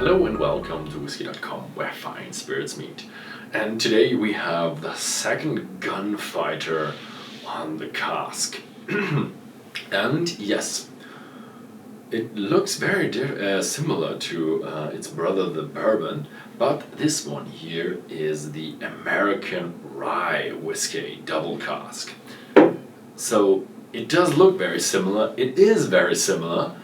Hello and welcome to Whisky.com, where fine spirits meet. And today we have the second gunfighter on the cask. And yes, it looks very similar to its brother the bourbon, but this one here is the American Rye whiskey double cask. So it does look very similar, it is very similar,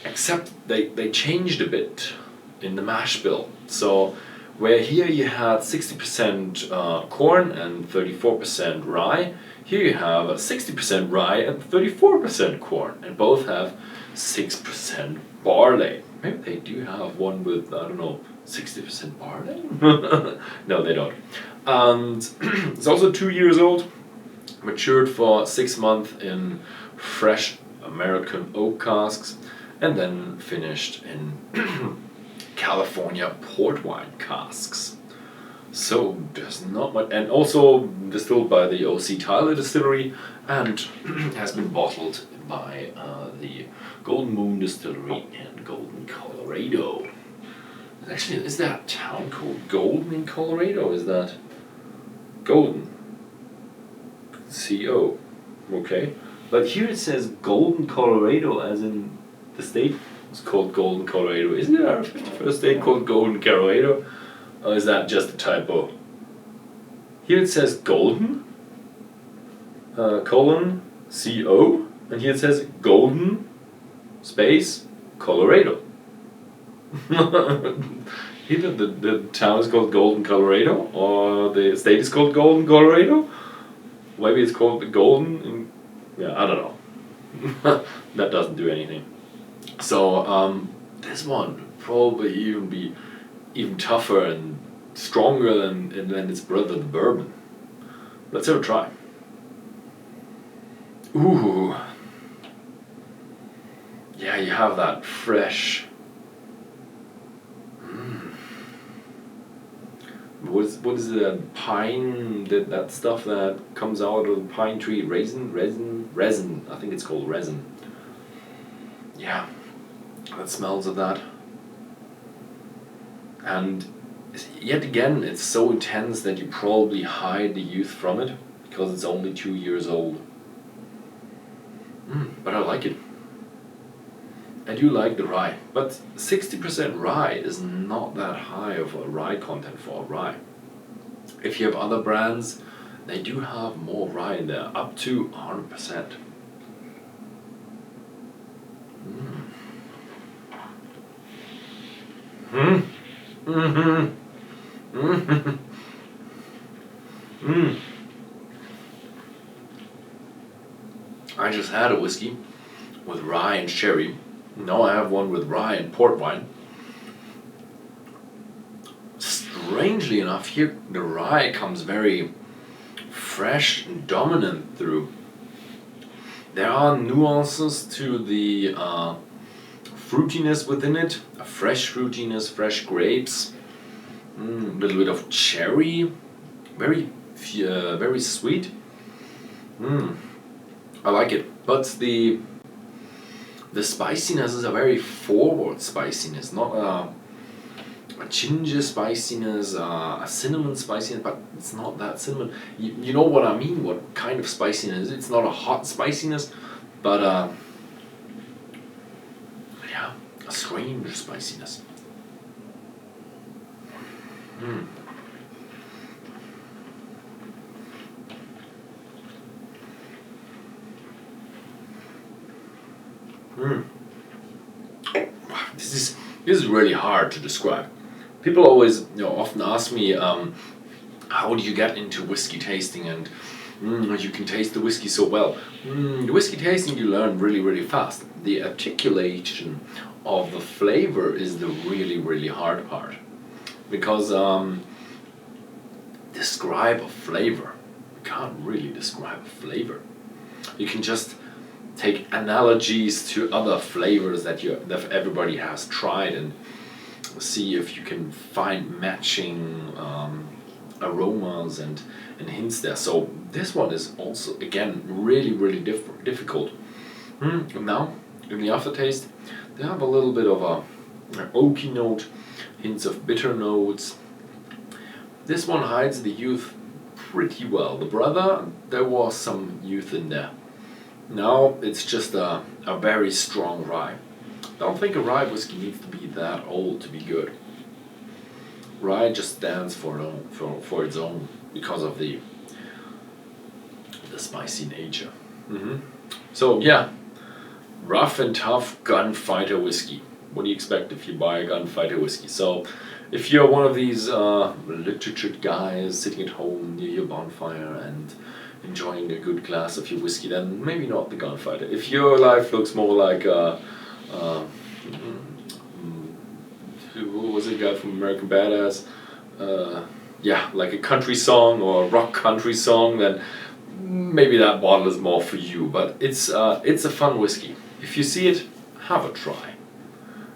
except they changed a bit in the mash bill. So where here you had 60% corn and 34% rye, here you have 60% rye and 34% corn, and both have 6% barley. Maybe they do have one with, I don't know, 60% barley? No, they don't. And it's also 2 years old, matured for 6 months in fresh American oak casks, and then finished in California port wine casks. So there's not much, and also distilled by the Untitled Distillery and has been bottled by the Golden Moon Distillery in Golden, Colorado. Actually, is there a town called Golden in Colorado? Is that Golden? CO. Okay. But here it says Golden, Colorado, as in the state. It's called Golden, Colorado. Isn't there a 51st state called Golden, Colorado? Or is that just a typo? Here it says Golden, colon, CO, and here it says Golden, space, Colorado. Either the town is called Golden, Colorado, or the state is called Golden, Colorado. Maybe it's called the Golden, yeah, I don't know. That doesn't do anything. So this one would probably even be even tougher and stronger than its brother, the bourbon. Let's have a try. Ooh. Yeah, you have that fresh. What is that pine, that stuff that comes out of the pine tree? Resin. I think it's called resin. Yeah, that smells of that. And yet again, it's so intense that you probably hide the youth from it because it's only 2 years old. But I like it. I do like the rye, but 60% rye is not that high of a rye content for a rye. If you have other brands, they do have more rye in there, up to 100%. I just had a whiskey with rye and sherry. Now I have one with rye and port wine. Strangely enough, here the rye comes very fresh and dominant through. There are nuances to the fruitiness within it, a fresh fruitiness, fresh grapes, a little bit of cherry, very sweet. I like it, but the spiciness is a very forward spiciness, not a ginger spiciness, a cinnamon spiciness, but it's not that cinnamon. You know what I mean? What kind of spiciness? It's not a hot spiciness, but yeah, a strange spiciness. This is really hard to describe. People always, often ask me, how do you get into whiskey tasting, and you can taste the whiskey so well. The whiskey tasting you learn really, really fast. The articulation of the flavor is the really, really hard part, because describe a flavor. You can't really describe a flavor. You can just take analogies to other flavors that everybody has tried and see if you can find matching aromas and hints there. So this one is also, again, really, really difficult. And now, in the aftertaste, they have a little bit of a an oaky note, hints of bitter notes. This one hides the youth pretty well. The brother, there was some youth in there. Now it's just a very strong rye. I don't think a rye whiskey needs to be that old to be good. Rye just stands for its own because of the spicy nature. So yeah, rough and tough gunfighter whiskey. What do you expect if you buy a gunfighter whiskey? So if you're one of these literature guys sitting at home near your bonfire and enjoying a good glass of your whiskey, then maybe not the gunfighter. If your life looks more like who was it, guy from American Badass? Yeah, like a country song or a rock country song, then maybe that bottle is more for you. But it's a fun whiskey. If you see it, have a try.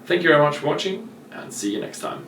Thank you very much for watching, and see you next time.